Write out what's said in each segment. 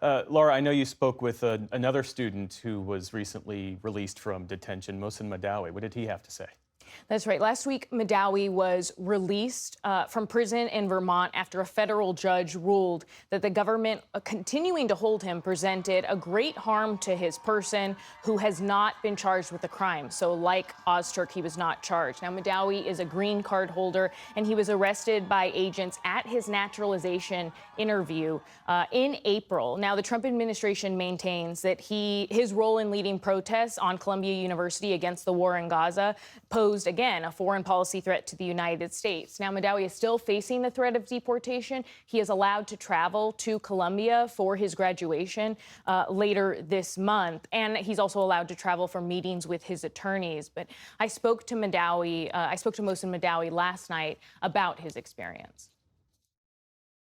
Laura, I know you spoke with another student who was recently released from detention, Mohsen Madawi. What did he have to say? That's right. Last week, Madawi was released from prison in Vermont after a federal judge ruled that the government continuing to hold him presented a great harm to his person who has not been charged with a crime. So like Ozturk, he was not charged. Now, Madawi is a green card holder, and he was arrested by agents at his naturalization interview in April. Now, the Trump administration maintains that his role in leading protests on Columbia University against the war in Gaza posed, again, a foreign policy threat to the United States. Now, Madawi is still facing the threat of deportation. He is allowed to travel to Columbia for his graduation later this month, and he's also allowed to travel for meetings with his attorneys. But I spoke to Mohsen Madawi last night about his experience.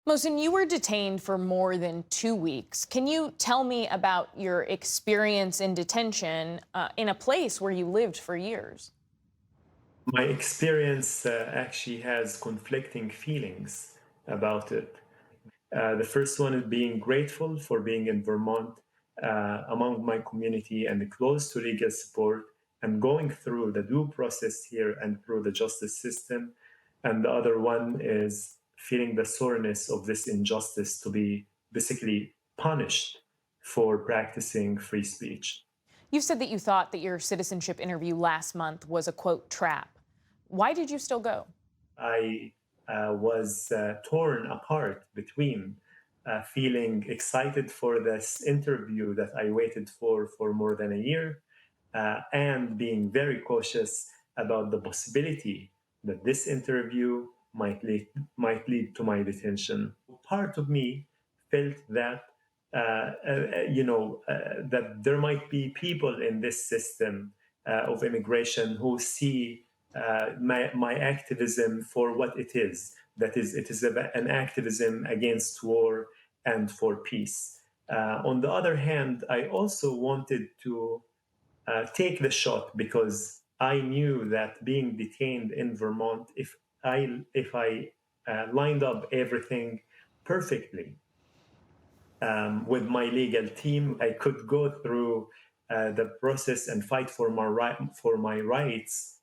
Mohsen, you were detained for more than 2 weeks. Can you tell me about your experience in detention in a place where you lived for years? My experience actually has conflicting feelings about it. The first one is being grateful for being in Vermont among my community and close to legal support and going through the due process here and through the justice system. And the other one is feeling the soreness of this injustice to be basically punished for practicing free speech. You said that you thought that your citizenship interview last month was a, quote, trap. Why did you still go? I was torn apart between feeling excited for this interview that I waited for more than a year and being very cautious about the possibility that this interview might lead to my detention. Part of me felt that that there might be people in this system of immigration who see my activism for what it is. That is, it is an activism against war and for peace. On the other hand, I also wanted to take the shot because I knew that being detained in Vermont, if I lined up everything perfectly with my legal team, I could go through the process and fight for my rights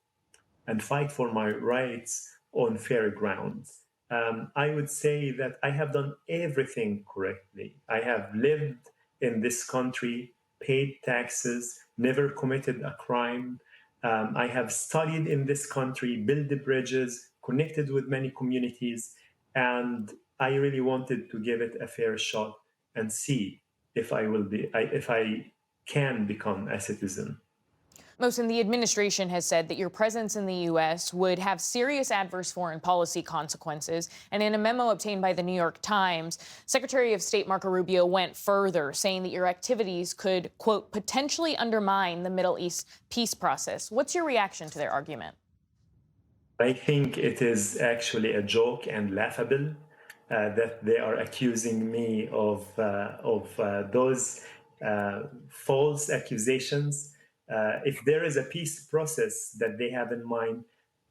and fight for my rights on fair grounds. I would say that I have done everything correctly. I have lived in this country, paid taxes, never committed a crime. I have studied in this country, built the bridges, connected with many communities, and I really wanted to give it a fair shot and see if I can become a citizen. Mohsen, the administration has said that your presence in the U.S. would have serious adverse foreign policy consequences. And in a memo obtained by the New York Times, Secretary of State Marco Rubio went further, saying that your activities could, quote, potentially undermine the Middle East peace process. What's your reaction to their argument? I think it is actually a joke and laughable that they are accusing me of those false accusations. If there is a peace process that they have in mind,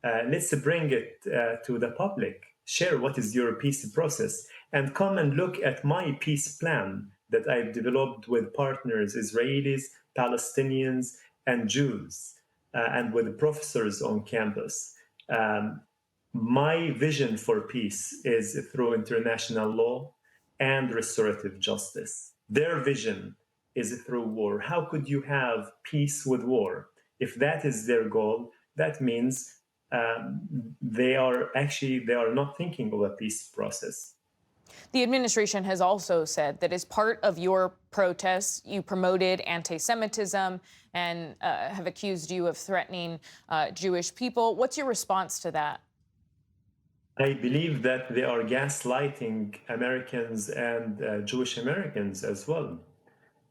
let's bring it to the public. Share what is your peace process and come and look at my peace plan that I've developed with partners, Israelis, Palestinians, and Jews, and with professors on campus. Um, my vision for peace is through international law and restorative justice. Their vision is through war. How could you have peace with war? If that is their goal, that means they are not thinking of a peace process. The administration has also said that as part of your protests, you promoted anti-Semitism and have accused you of threatening Jewish people. What's your response to that? I believe that they are gaslighting Americans and Jewish Americans as well.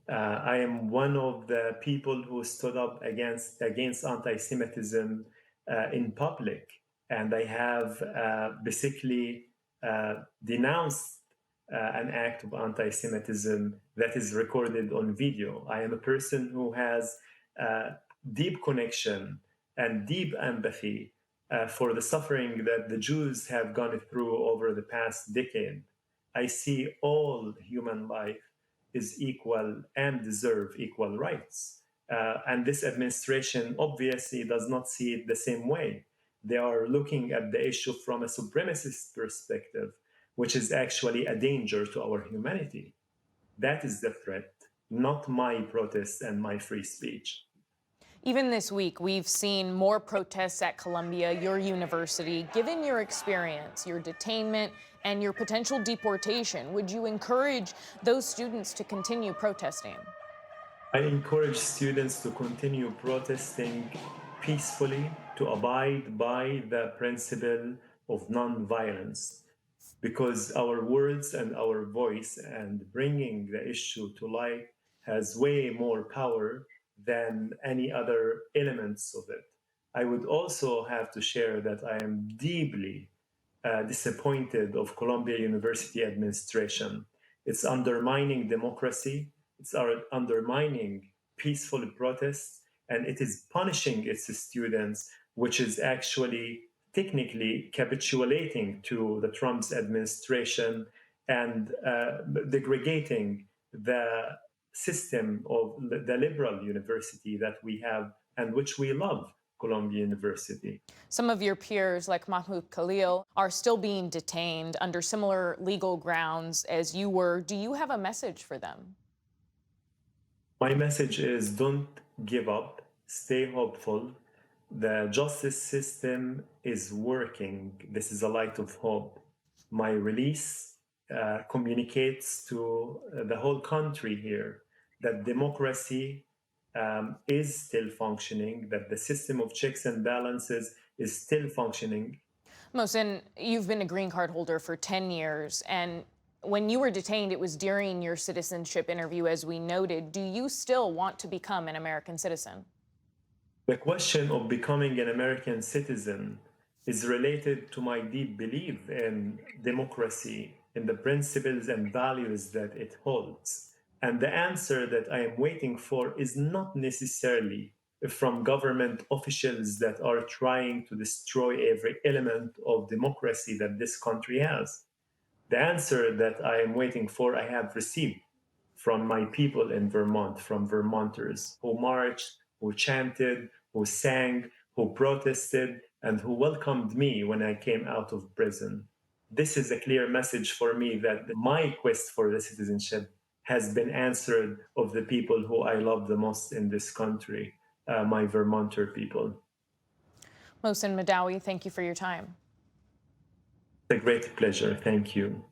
I am one of the people who stood up against anti-Semitism in public, and I have basically denounced an act of anti-Semitism that is recorded on video. I am a person who has uh, deep connection and deep empathy for the suffering that the Jews have gone through over the past decade. I see all human life is equal and deserve equal rights. And this administration obviously does not see it the same way. They are looking at the issue from a supremacist perspective, which is actually a danger to our humanity. That is the threat, not my protest and my free speech. Even this week, we've seen more protests at Columbia, your university. Given your experience, your detainment, and your potential deportation, would you encourage those students to continue protesting? I encourage students to continue protesting peacefully, to abide by the principle of nonviolence, because our words and our voice and bringing the issue to light has way more power than any other elements of it. I would also have to share that I am deeply disappointed of Columbia University administration. It's undermining democracy, it's undermining peaceful protests, and it is punishing its students, which is actually technically capitulating to the Trump's administration and degrading the system of the liberal university that we have and which we love, Columbia University. Some of your peers, like Mahmoud Khalil, are still being detained under similar legal grounds as you were. Do you have a message for them? My message is don't give up, stay hopeful. The justice system is working. This is a light of hope. My release communicates to the whole country here that democracy is still functioning, that the system of checks and balances is still functioning. Mohsen, you've been a green card holder for 10 years, and when you were detained, it was during your citizenship interview, as we noted. Do you still want to become an American citizen? The question of becoming an American citizen is related to my deep belief in democracy, in the principles and values that it holds. And the answer that I am waiting for is not necessarily from government officials that are trying to destroy every element of democracy that this country has. The answer that I am waiting for, I have received from my people in Vermont, from Vermonters who marched, who chanted, who sang, who protested, and who welcomed me when I came out of prison. This is a clear message for me that my quest for the citizenship has been answered of the people who I love the most in this country, my Vermonter people. Mohsen Madawi, thank you for your time. It's a great pleasure. Thank you.